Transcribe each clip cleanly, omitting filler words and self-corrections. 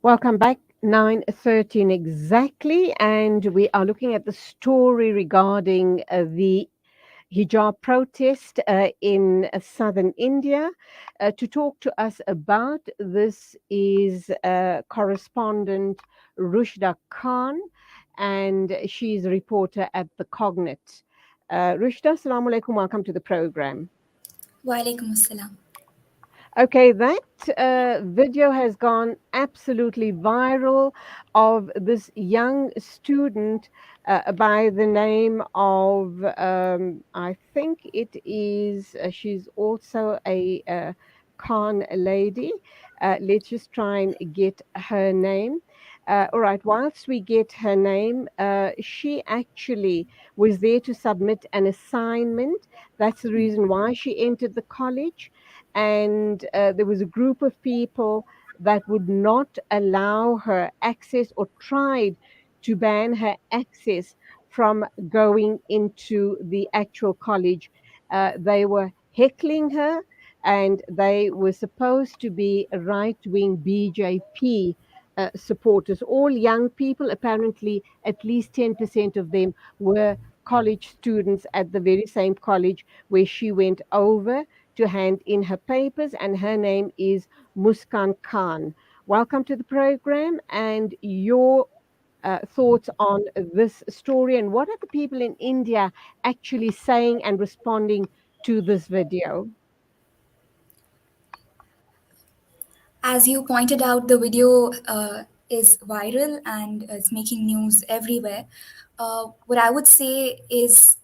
Welcome back. 9:13 exactly, and we are looking at the story regarding the hijab protest in southern India. To talk to us about this is correspondent Rushda Khan, and she's a reporter at the Cognate. Rushda, assalamu alaikum, welcome to the program. Walaikum assalam. Okay, that video has gone absolutely viral of this young student by the name of, I think it is, she's also a Khan lady. Let's just try and get her name. All right, whilst we get her name, she actually was there to submit an assignment. That's the reason why she entered the college, and there was a group of people that would not allow her access or tried to ban her access from going into the actual college. They were heckling her, and they were supposed to be right wing BJP. Supporters, all young people, apparently at least 10% of them were college students at the very same college where she went over to hand in her papers, and her name is Muskan Khan. Welcome to the program, and your thoughts on this story, and what are the people in India actually saying and responding to this video? As you pointed out, the video is viral and it's making news everywhere. What I would say is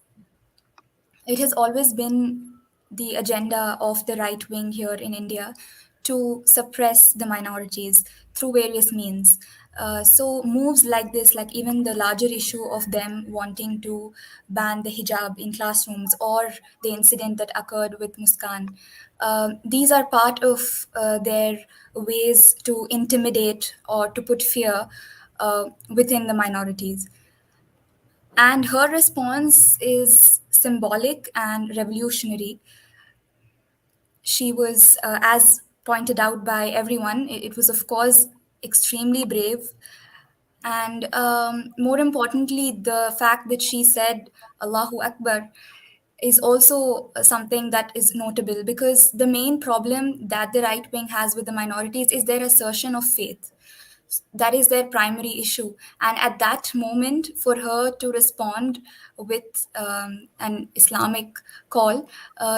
it has always been the agenda of the right wing here in India to suppress the minorities through various means. So moves like this, like even the larger issue of them wanting to ban the hijab in classrooms, or the incident that occurred with Muskan, these are part of their ways to intimidate or to put fear within the minorities. And her response is symbolic and revolutionary. She was, as pointed out by everyone, it was, of course, extremely brave. And more importantly, the fact that she said Allahu Akbar is also something that is notable, because the main problem that the right wing has with the minorities is their assertion of faith. That is their primary issue, and at that moment for her to respond with an Islamic call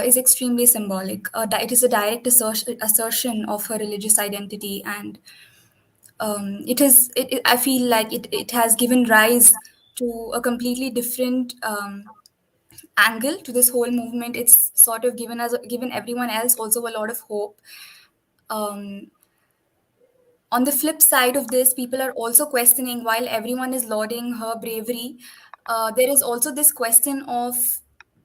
is extremely symbolic. It is a direct assertion of her religious identity, and I feel like it has given rise to a completely different angle to this whole movement. It's sort of given everyone else also a lot of hope. um, on the flip side of this, people are also questioning, while everyone is lauding her bravery, there is also this question of,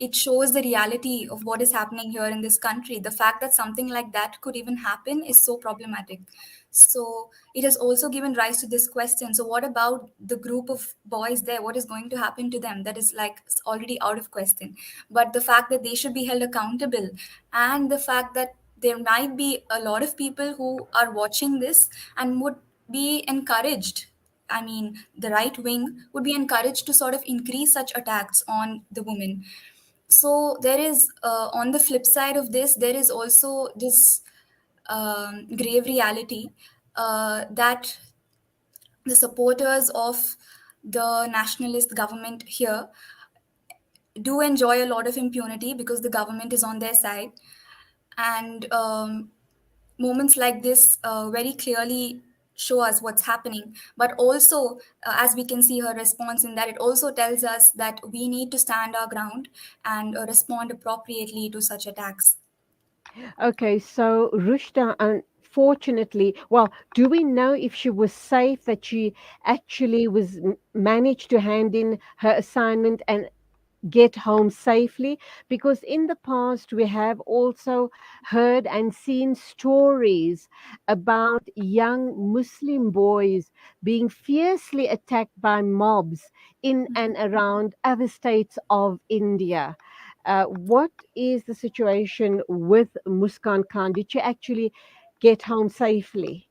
it shows the reality of what is happening here in this country. The fact that something like that could even happen is so problematic. So it has also given rise to this question. So what about the group of boys there? What is going to happen to them? That is like already out of question. But the fact that they should be held accountable, and the fact that there might be a lot of people who are watching this and would be encouraged. I mean, the right wing would be encouraged to sort of increase such attacks on the women. So there is, on the flip side of this, there is also this grave reality that the supporters of the nationalist government here do enjoy a lot of impunity because the government is on their side. And moments like this very clearly show us what's happening. But also, as we can see her response in that, it also tells us that we need to stand our ground and respond appropriately to such attacks. Okay, so Rushda, unfortunately, well, do we know if she was safe, that she actually was managed to hand in her assignment, and get home safely? Because in the past, we have also heard and seen stories about young Muslim boys being fiercely attacked by mobs in and around other states of India. What is the situation with Muskan Khan? Did she actually get home safely?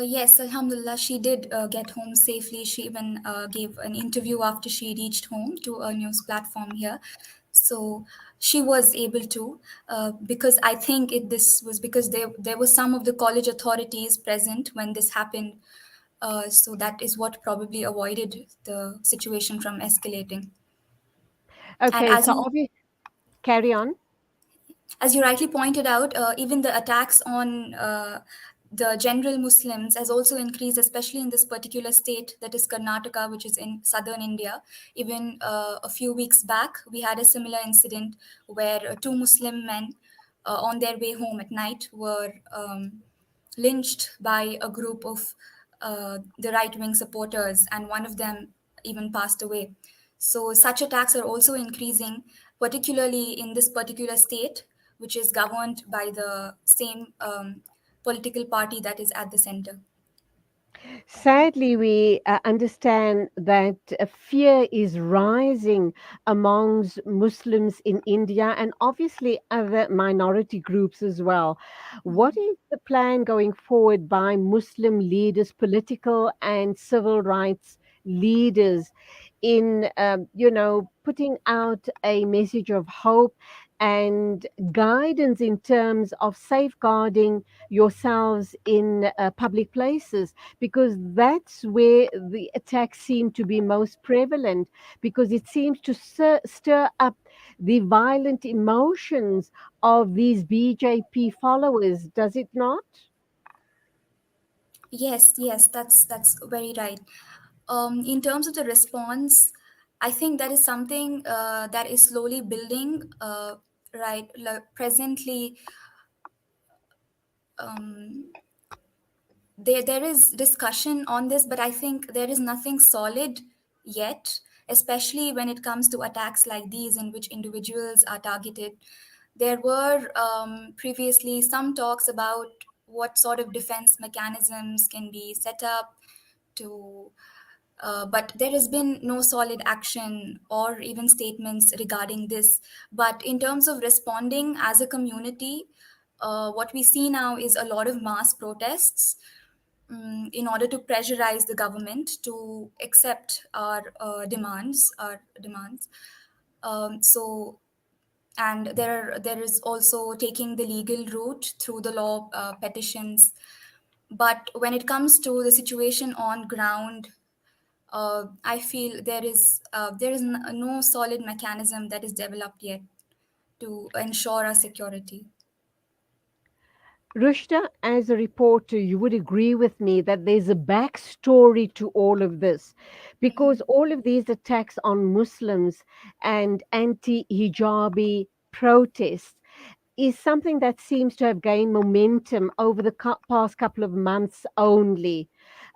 Yes, Alhamdulillah, she did get home safely. She even gave an interview after she reached home to a news platform here. So she was able to, because I think this was because there was some of the college authorities present when this happened. So that is what probably avoided the situation from escalating. And Okay, so obviously, carry on. as you rightly pointed out, even the attacks on the general Muslims has also increased, especially in this particular state that is Karnataka, which is in southern India. Even a few weeks back, we had a similar incident where two Muslim men on their way home at night were lynched by a group of the right wing supporters, and one of them even passed away. So, such attacks are also increasing, particularly in this particular state, which is governed by the same political party that is at the center. Sadly, we understand that fear is rising amongst Muslims in India and obviously other minority groups as well. What is the plan going forward by Muslim leaders, political and civil rights leaders, in putting out a message of hope and guidance in terms of safeguarding yourselves in public places, because that's where the attacks seem to be most prevalent, because it seems to stir up the violent emotions of these BJP followers, does it not? Yes, yes, that's very right. In terms of the response, I think that is something that is slowly building. Right, presently, um, there is discussion on this, but I think there is nothing solid yet, especially when it comes to attacks like these in which individuals are targeted. There were previously some talks about what sort of defense mechanisms can be set up to, but there has been no solid action or even statements regarding this. But in terms of responding as a community, what we see now is a lot of mass protests, in order to pressurize the government to accept our demands. So, and there is also taking the legal route through the law, petitions. But when it comes to the situation on ground, I feel there is no solid mechanism that is developed yet to ensure our security. Rushda, as a reporter, you would agree with me that there's a backstory to all of this, because all of these attacks on Muslims and anti hijabi protests is something that seems to have gained momentum over the past couple of months only.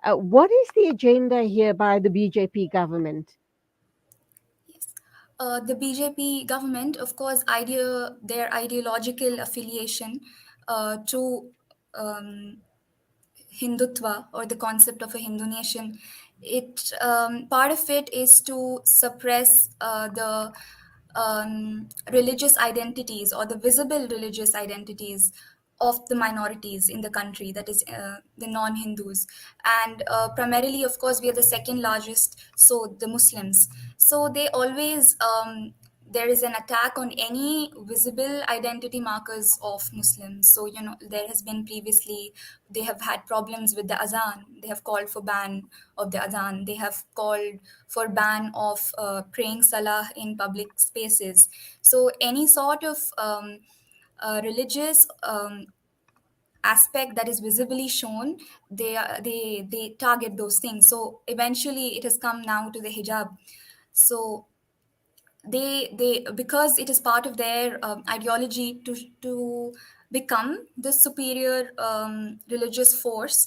What is the agenda here by the BJP government? Yes. The BJP government, of course, their ideological affiliation to um, Hindutva, or the concept of a Hindu nation, it part of it is to suppress the religious identities, or the visible religious identities of the minorities in the country, that is the non-Hindus. And primarily, of course, we are the second largest, so the Muslims. So they always there is an attack on any visible identity markers of Muslims. So, there has been previously, they have had problems with the azan. They have called for ban of the azan. They have called for ban of praying salah in public spaces. So any sort of religious aspect that is visibly shown, they target those things. So eventually, it has come now to the hijab. So they because it is part of their ideology to become the superior religious force.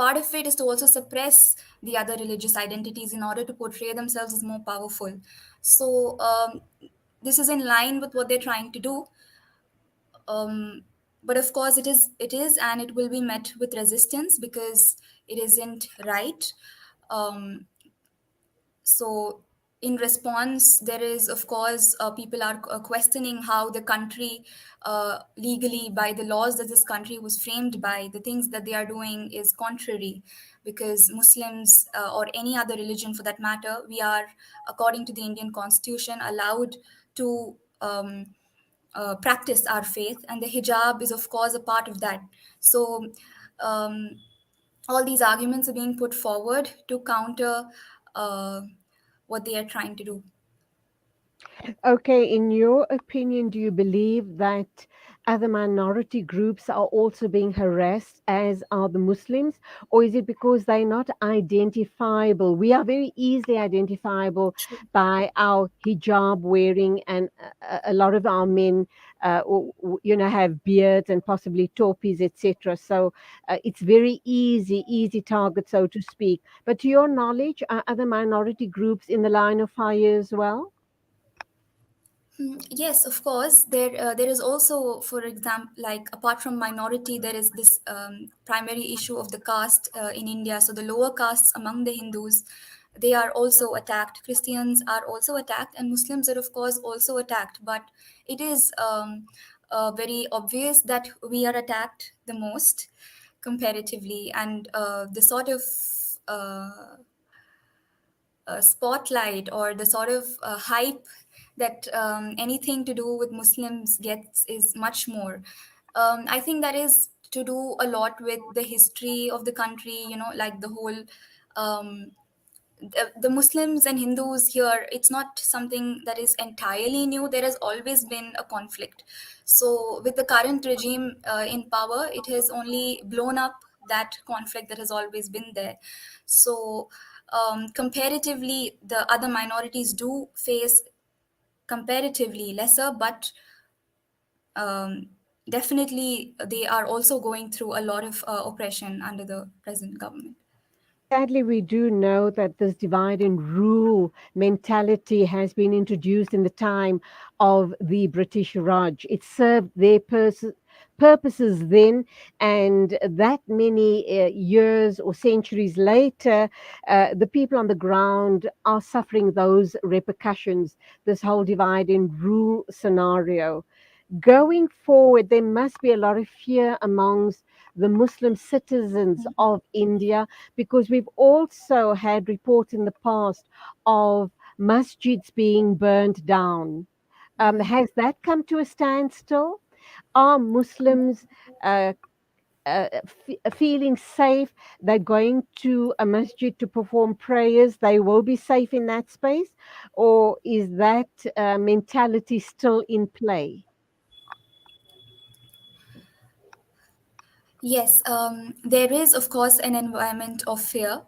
part of it is to also suppress the other religious identities in order to portray themselves as more powerful. So this is in line with what they're trying to do. um, but of course it is and it will be met with resistance because it isn't right. Um, so in response, there is of course people are questioning how the country, legally, by the laws that this country was framed by, the things that they are doing is contrary, because Muslims, or any other religion for that matter, we are, according to the Indian constitution, allowed to practice our faith, and the hijab is of course a part of that. So um, all these arguments are being put forward to counter uh, what they are trying to do. Okay, in your opinion, do you believe that other minority groups are also being harassed, as are the Muslims, or is it because they're not identifiable? We are very easily identifiable by our hijab wearing, and a lot of our men, have beards and possibly topis, etc. So it's very easy target, so to speak. But to your knowledge, are other minority groups in the line of fire as well? Yes, of course. There is also, for example, like apart from minority, there is this primary issue of the caste in India. So the lower castes among the Hindus, they are also attacked. Christians are also attacked, and Muslims are of course also attacked. But it is very obvious that we are attacked the most comparatively, and the sort of uh, spotlight or the sort of hype that anything to do with Muslims gets is much more. I think that is to do a lot with the history of the country, like the whole. Um, the Muslims and Hindus here, it's not something that is entirely new. There has always been a conflict. So, with the current regime in power, it has only blown up that conflict that has always been there. So, comparatively, the other minorities do face comparatively lesser, but um, definitely they are also going through a lot of oppression under the present government. Sadly, we do know that this divide and rule mentality has been introduced in the time of the British Raj. It served their purposes then, and that many years or centuries later, the people on the ground are suffering those repercussions, this whole divide and rule scenario. Going forward, there must be a lot of fear amongst the Muslim citizens of India, because we've also had reports in the past of masjids being burned down. Has that come to a standstill? Are Muslims uh, feeling safe? They're going to a masjid to perform prayers. They will be safe in that space, or is that mentality still in play? Yes, there is, of course, an environment of fear.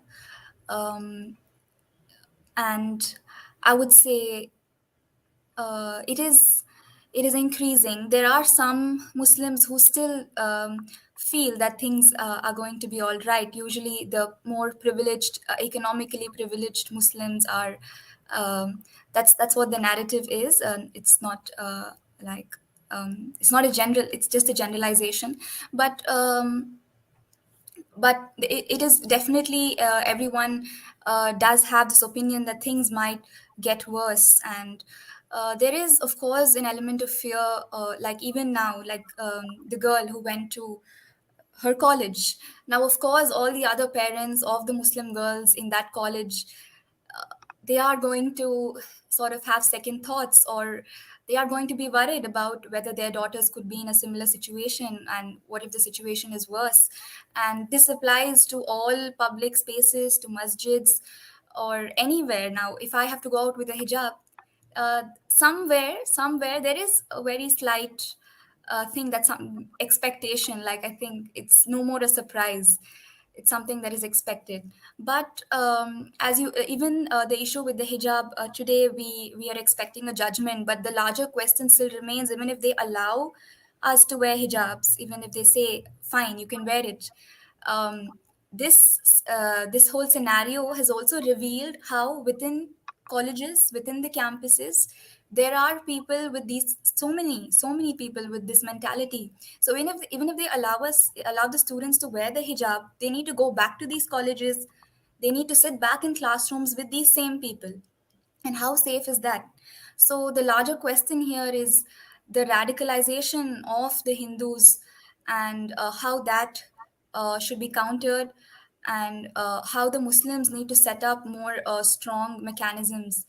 Um, and I would say it is increasing. There are some Muslims who still feel that things are going to be all right. Usually, the more privileged, economically privileged Muslims are. That's what the narrative is. It's not like it's not a general. It's just a generalization, but. It is definitely everyone does have this opinion that things might get worse, and there is of course an element of fear, like even now, like the girl who went to her college. Now, of course, all the other parents of the Muslim girls in that college, they are going to sort of have second thoughts, or they are going to be worried about whether their daughters could be in a similar situation, and what if the situation is worse. And this applies to all public spaces, to masjids, or anywhere. Now, if I have to go out with a hijab, somewhere there is a very slight thing, that's some expectation. Like, I think it's no more a surprise, it's something that is expected. But as you even the issue with the hijab, today we are expecting a judgment, but the larger question still remains. Even if they allow us to wear hijabs, even if they say fine, you can wear it, um, this whole scenario has also revealed how within colleges, within the campuses, there are people with these, so many people with this mentality. So even if they allow the students to wear the hijab, they need to go back to these colleges, they need to sit back in classrooms with these same people. And how safe is that? So the larger question here is the radicalization of the Hindus, and how that should be countered, and how the Muslims need to set up more strong mechanisms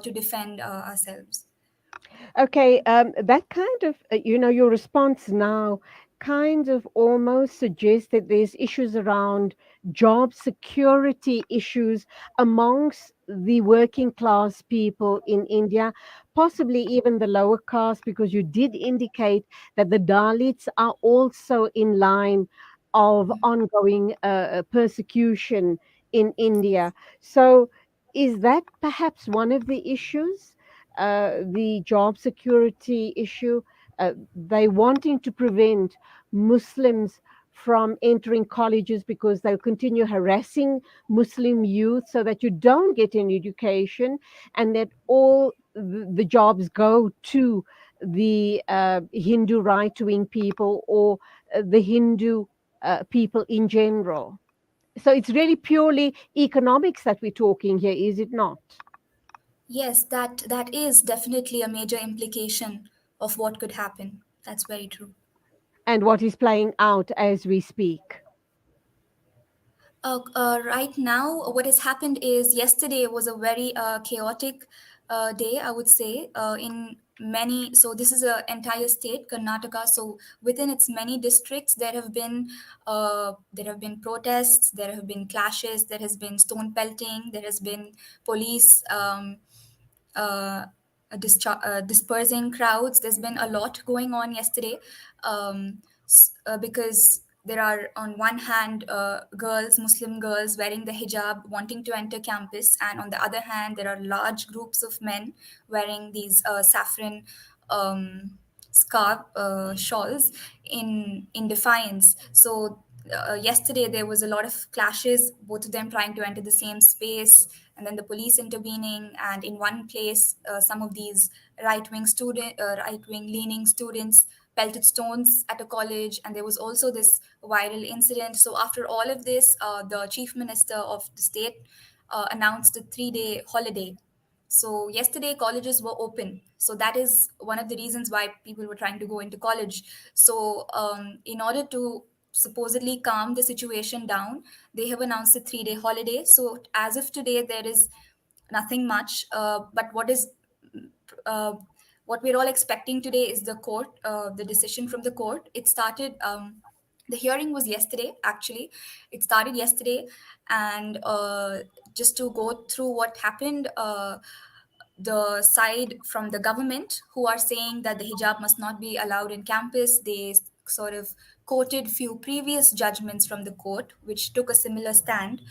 to defend ourselves. Okay, that kind of, your response now kind of almost suggests that there's issues around job security issues amongst the working class people in India, possibly even the lower caste, because you did indicate that the Dalits are also in line of ongoing persecution in India. So, is that perhaps one of the issues? The job security issue, they wanting to prevent Muslims from entering colleges because they'll continue harassing Muslim youth so that you don't get an education and that all the jobs go to the Hindu right wing people or the Hindu people in general. So it's really purely economics that we're talking here, is it not? Yes, that is definitely a major implication of what could happen. That's very true. And what is playing out as we speak. Right now, what has happened is yesterday was a very chaotic day, I would say, in many. So this is an entire state, Karnataka. So within its many districts, there have been protests, there have been clashes, there has been stone pelting, there has been police. Uh, Dispersing crowds. There's been a lot going on yesterday, because there are, on one hand, girls, Muslim girls, wearing the hijab, wanting to enter campus, and on the other hand, there are large groups of men wearing these saffron scarf shawls in defiance. So yesterday there was a lot of clashes, both of them trying to enter the same space, and then the police intervening. And in one place, some of these right wing leaning students pelted stones at a college, and there was also this viral incident. So after all of this, the chief minister of the state announced a 3-day holiday. So yesterday colleges were open. So that is one of the reasons why people were trying to go into college. So in order to supposedly calm the situation down, they have announced a 3-day holiday. So as of today, there is nothing much. But uh, what we're all expecting today is the decision from the court. It started. The hearing was yesterday, actually. It started yesterday, and just to go through what happened, the side from the government who are saying that the hijab must not be allowed in campus, they sort of quoted few previous judgments from the court which took a similar stand.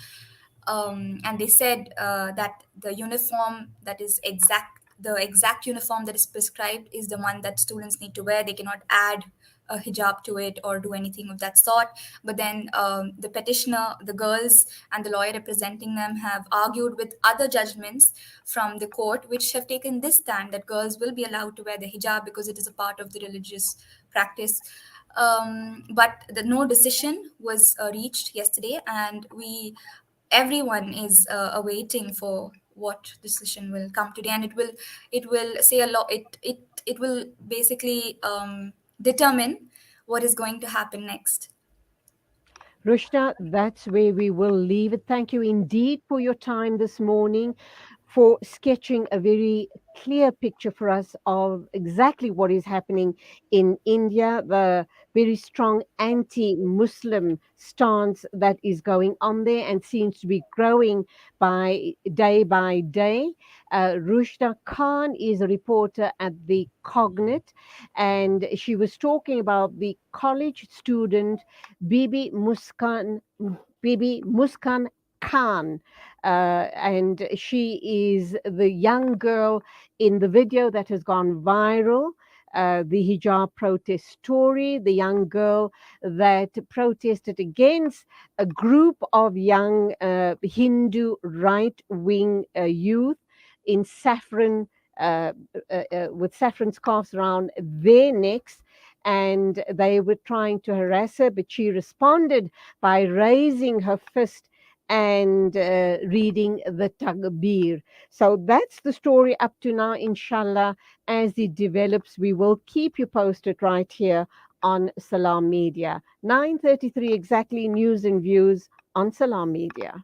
And they said that the exact uniform that is prescribed is the one that students need to wear. They cannot add a hijab to it or do anything of that sort. But then the petitioner, the girls, and the lawyer representing them have argued with other judgments from the court, which have taken this stand that girls will be allowed to wear the hijab because it is a part of the religious practice. But no decision was reached yesterday, and everyone is awaiting for what decision will come today, and it will say a lot. It will basically determine what is going to happen next. Rushda, that's where we will leave it. Thank you indeed for your time this morning, for sketching a very clear picture for us of exactly what is happening in India, the very strong anti Muslim stance that is going on there and seems to be growing by day. Rushda Khan is a reporter at the Cognate, and she was talking about the college student Bibi Muskan Bibi Muskan Khan, and she is the young girl in the video that has gone viral. the hijab protest story, the young girl that protested against a group of young Hindu right wing youth in saffron. With saffron scarves around their necks, and they were trying to harass her, but she responded by raising her fist and reading the takbir. So that's the story up to now, inshallah. As it develops, we will keep you posted right here on Salam Media. 9:33 exactly, news and views on Salam Media.